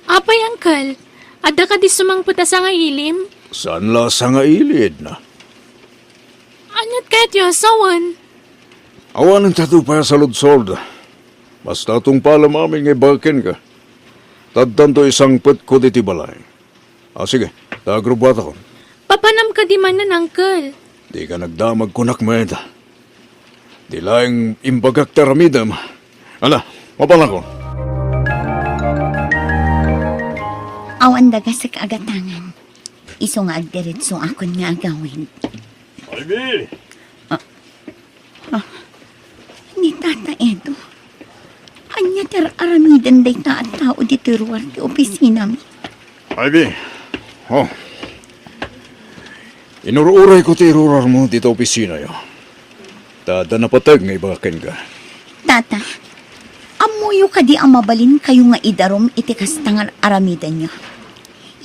Apay, Uncle. Ada ka di sumangputa sa nga ilim? Saan la sa nga ilid na? Anyat kahit yung asawan? Awan ang tatu pa sa ludsod. Basta itong pala mamin ngay bakin ka. Tadtan to isang pet ko diti balay. Sige, tagrubat ako. Papanam ka di man nan, Uncle. Di ka nagdamag kunak meda. Di laing imbagak taramidam. Ala, mapan ako. Awan daga sa kaagatangan. Iso nga agdiretso akon nga agawin. Ivy! Ni Tata Edo. Anya anya ter aramidan day na at tao dito ruwar di opisina mi. Ivy, oh. Inururay ko ti irurar mo dito opisina yo. Tada napatag nga ibakin ka. Tata, amuyo ka di ang mabalin kayo nga idarom iti kastangan aramidan nyo.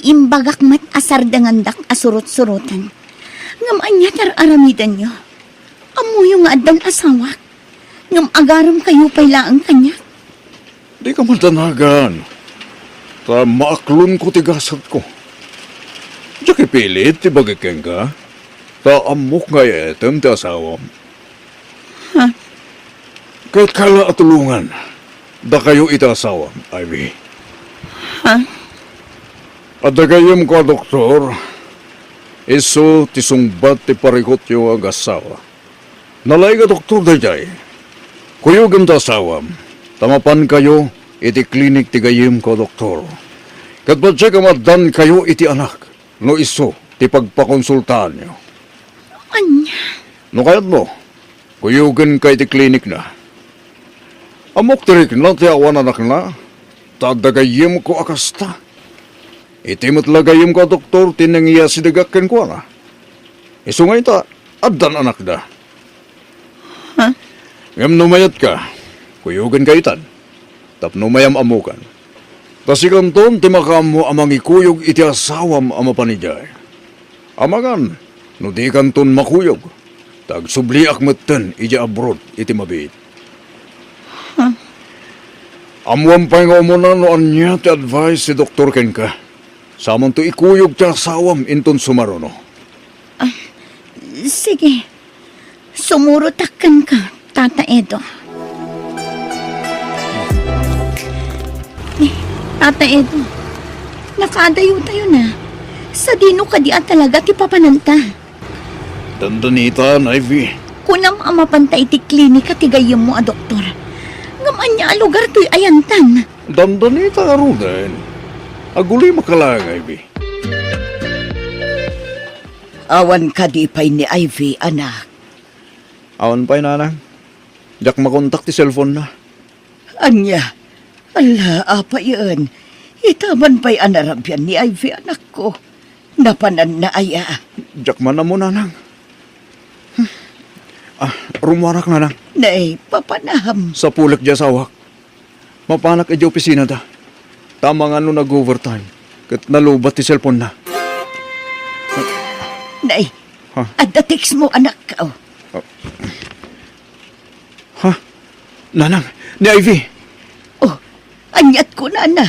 Imbagak mat asar dangandak asurot-surotan. Ngam anya ter aramidan nyo. Amuyo nga adan asawak. Ngam agaram kayo pailaan kanya. Di ka matanagan. Ta maaklon ko ti gasat ko. Diya kipilit ti bagikin ka. Ta amok nga etem ti asawam. Ha? Kahit kala at tulungan, da kayo itasawam, Ivy. Ha? At da kayong ko, doktor, iso ti sungbat ti parikot yung agasawa. Nalay ka, doktor, dayay. Kuyo ganda asawam, tamapan kayo iti klinik ti gayim ko, doktor. Kat ba siya kamadan kayo iti anak, no iso ti pagpakonsultaan nyo. Anya? No kayat mo, kuyugan kay ti klinik na. Amok tirik na ti awan anak na, tadagayim ko akasta. Itimot lagayim ko, doktor, tinangiya si dagakken ko na. Iso nga ita, adan anak da. Ha? Ngam numayat ka, kuyugan ka itan, tap numayam amukan. Tasikanton, timakam mo amang ikuyog iti asawam amapanijay. Amagan, no di kanton makuyog, tag subliak metten iti abroad iti mabit. Amuan pa nga umunan no anya ti advice si Dr. Kenka. Samon to ikuyog ti asawam inton sumarono. Sige. Sumurotakan ka, Tata Edo. Tata Edo, nakadayo tayo na. Sa dino ka di at talaga ti papananta. Dandanita, Ivy. Kunam ang mapantay ti klinika ti gayem mo a doktor. Ngaman niya a lugar to'y ayantan. Dandanita, Aruden. Aguli makalang, Ivy. Awan ka di pa'y ni Ivy, anak. Awan pa'y nanang. Diyak makontak ti cellphone na. Anya, ala, apa yun? Itaman pa'y anarabyan ni Ivy, anak ko. Napanan na aya. Diyak man na mo, nanang. Rumuarak nanang. Nay, papanaham. Sa pulak dya sawak. Mapanak iti opisina da. Tama nga no nag-overtime. Kat nalubat ti cellphone na. Nay, Ha? adda text mo, anak ka. Ha? Nanang, ni Ivy. Oh, anyat ko na na.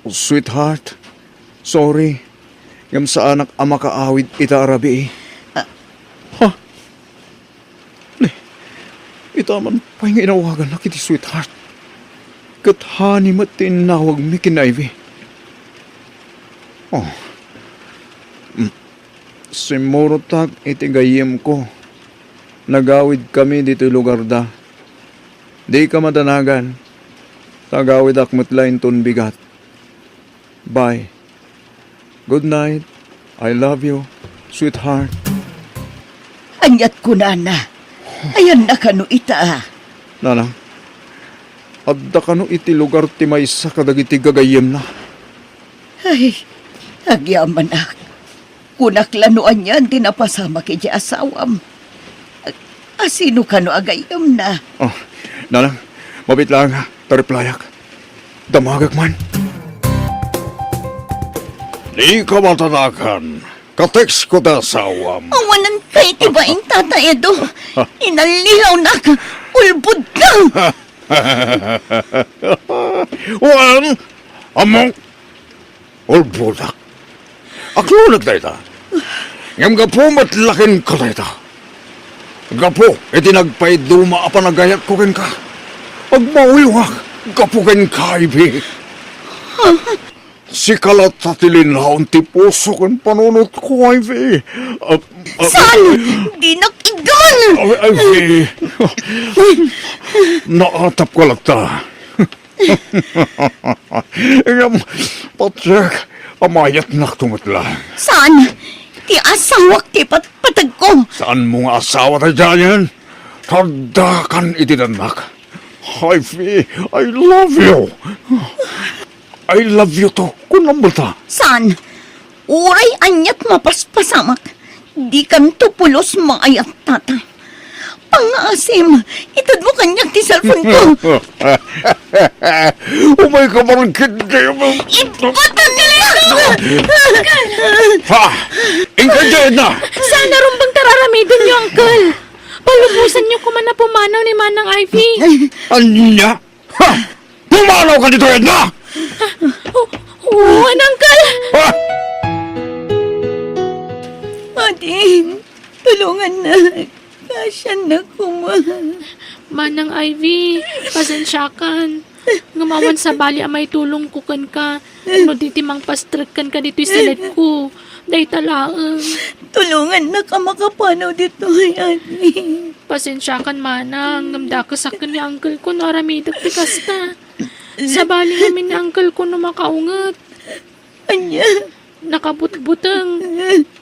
Sweetheart, sorry. Ngam sa anak ama kaawid ita arabi eh. Ha? Ita man pa yung inawagan na kiti sweetheart. Kat hani mat tinawag mi kin Ivy. Oh. Simurotag iti gayem ko. Nagawid kami dito lugar da. Di ka madanagan. Tagawid akmatlain ton bigat. Bye. Good night. I love you, sweetheart. Anyat ko na na. Ayan na kano ita. Nanang, adda ka no iti lugar ti maysa kadagiti gagayem na. Ay, agyaman ak. Kunaklanuan yan, tinapasama kiti asawam. Asino kano agayam na. Oh, nanang, mabit lang ha, tariplayak. Damagag man. Di ka matanakan. Kateks ko da sawam. Awanan kay tibaing Tata Edo. Inalihaw na ka. Ulbud ka. Wan, among, ulbudak. Aklunak na ita. Ngam gapo matlakin ka na ita. Gapo, iti nagpay duma apanagayat ko ken ka. Agmauliwak, gapo ken ka, Ivy. Si kalat sa tilinhaon ti puso ken panunot ko, Ivy. Saan? Di nakigan. Ivy. Naatap ko lang ta. Ngam, patsek, amayat na tumatla. Saan? Ti asawak ti patag ko. Saan mo nga asawa tayo dyan? Tadakan itinanak. Ivy, I love you. I love you to. Kunang bata. San? Uray anyat mapaspasamak. Di kan tupulos maayat tata. Pangasim, itad mo kanyak ti cellphone ko. Umay ka marang kindi mo. Ipatan nila! Ha! Ingkadyan na! Sana rumbang tararamidin niyo, Uncle. Palubusan niyo kuman na pumanaw ni Manang Ivy. Anya? Ha! Pumalaw ka dito, Edna! Oo, Uncle. Ha! Ading, tulungan na. Kasya na Manang Ivy, pasensyakan. Ngumawan sa bali amay tulong ko kan ka. No diti mang pastrek kan ka dito silet ko. Day talaang. Tulungan na ka makapanaw dito, ate. Pasensyakan manang. Ngamda ka sa ni uncle ko no aramidak ti kasta. Sa bali namin ni uncle ko no makaungat. Anya, Nakabutbutang.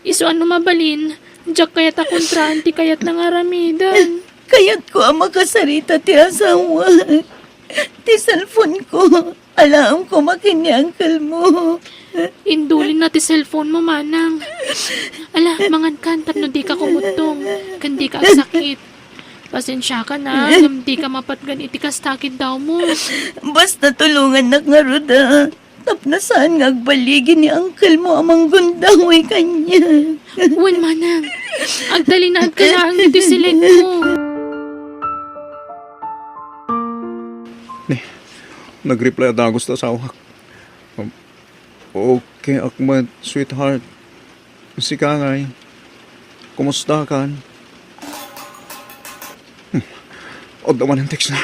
Iso ano mabalin. Diyak kayat akong tranti kayat ng aramidan. kaya't ko ang makasarita ti asawa. Ti cellphone ko. Alam ko makin ni uncle mo. Indulin na ti cellphone mo, manang. Ala, mangan kan, tapno di ka kumutong. Kan di ka agsakit. Pasensya ka na, ngam di ka mapatgan iti kastakit daw mo. Basta tulungan na nga ruda. Tapna saan nga agbaligin ni uncle mo amang gundahoy kanya. Uwan, manang. Agdali na ka na ang iti silig mo. Nag-reply at Agos na sawak. Okay, Ahmed, sweetheart. Si Kangay. Kumusta ka? O daman ang text na.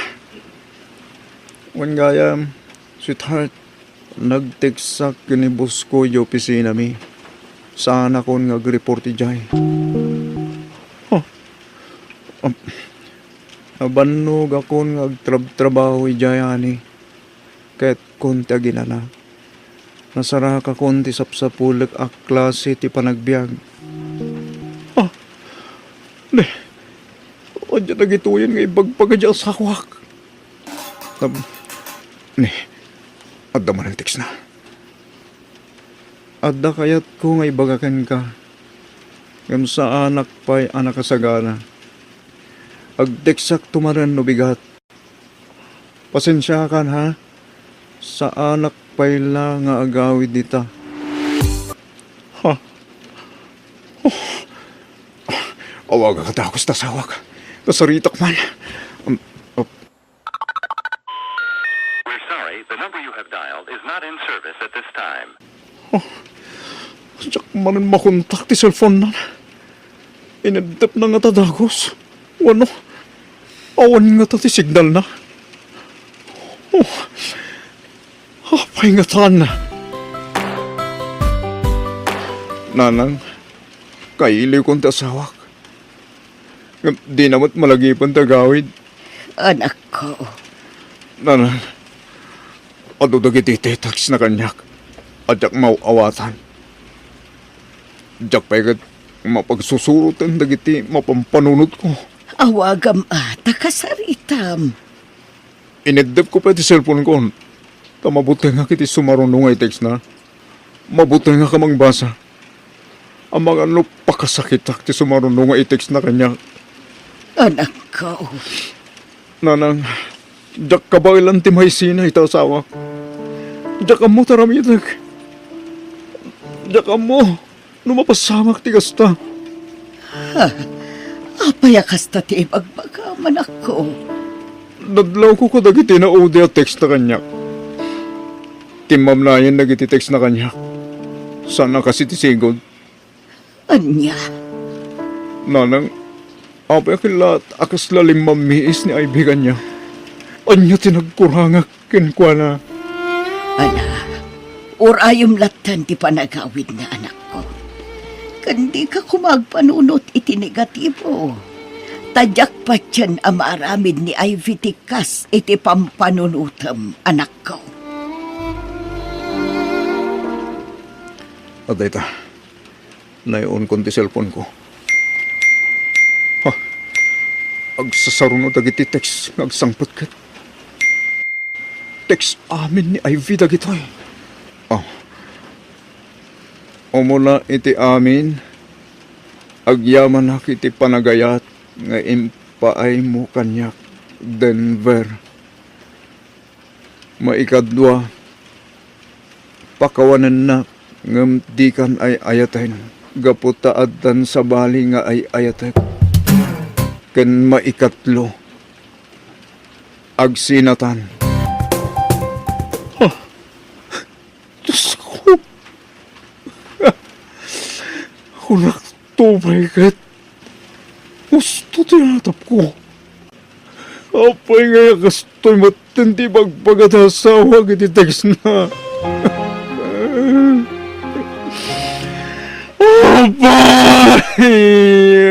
Wan gaya, sweetheart. Nag-text sa kinibus ko yung opisina mi. Sana ko nag-report ijay. Abanog ako nagtrabaho ijay ani. Kahit konti ginala. Nasara ka konti sapsapulag ak klase ti panagbiag. Ne. O dyan nagituyan nga ibagpaga sa kwak. Ne. Adda man ang text na. Adda kayat ko nga ibagakan ka. Ngam sa anak pa'y anak kasagana. Agteksak tumaran no bigat. Pasensya kan ha. Sa anak pa'y lang nga agawid dita. Ha? Awag ka takos na sawak. Kasaritak man. We're sorry, the number you have dialed is not in service at this time. Siyak manin makontak ti cellphone na. Inedep na nga tadagos. Wano? Awan nga ta ti signal na. Hapay nga taan na. Nanang, kailiw kong tasawak. Di namat malagipan tagawid. Anak ko, Nanang, adudagi titetex na kanyak. Adyak mauawatan. Adyak paigat mapagsusurutan dagiti mapampanunod ko. awagam ata kasaritam. Inedep ko pa ti cellphone ko. Mabuti nga kiti sumarunong ay text na. Mabuti nga kamang basa. Ang mga ano pakasakit ti sumarunong ay text na kanya. Anak ko, Nanang, dak ka ba ilang timay sina ito asawa? Dak mo taramidag. Dak mo, numapasamak ti kasta. apaya kasta ti ibagbagaman ako. Nadlaw ko kadagiti na ode at text na kanya. Timam na yan nagiti text na kanya. Sana kasi ti sigod. Anya, Nanang, apay akilat akas lalim mamiis ni aibigan niya. Anya tinagkurangak kinkwa na. ana, urayom latan ti panagawid na anak ko. Kandi ka kumagpanunot iti negatibo. Tadyak pa tiyan ang maaramid ni Ivy Tikas iti pampanunutam, anak ko. Aday ta, naion kon ti cellphone ko. Agsasaruno dagiti text agsangpot ket. Text amin ni Ivy dagitoy. Oh. Umuna iti amin, agyaman na kiti panagayat nga impaay mo kanyak Denver. Maikadwa, pakawanan na ngem di kan ay ayaten, gaputaad tan sa bali nga ay ayatek. Ken maikatlo, agsinatan. Diyos ko. Unak tubay kat. Gusto tinatap ko. Apay nga kastoy matindi magpagadasawa iti text na. Apay!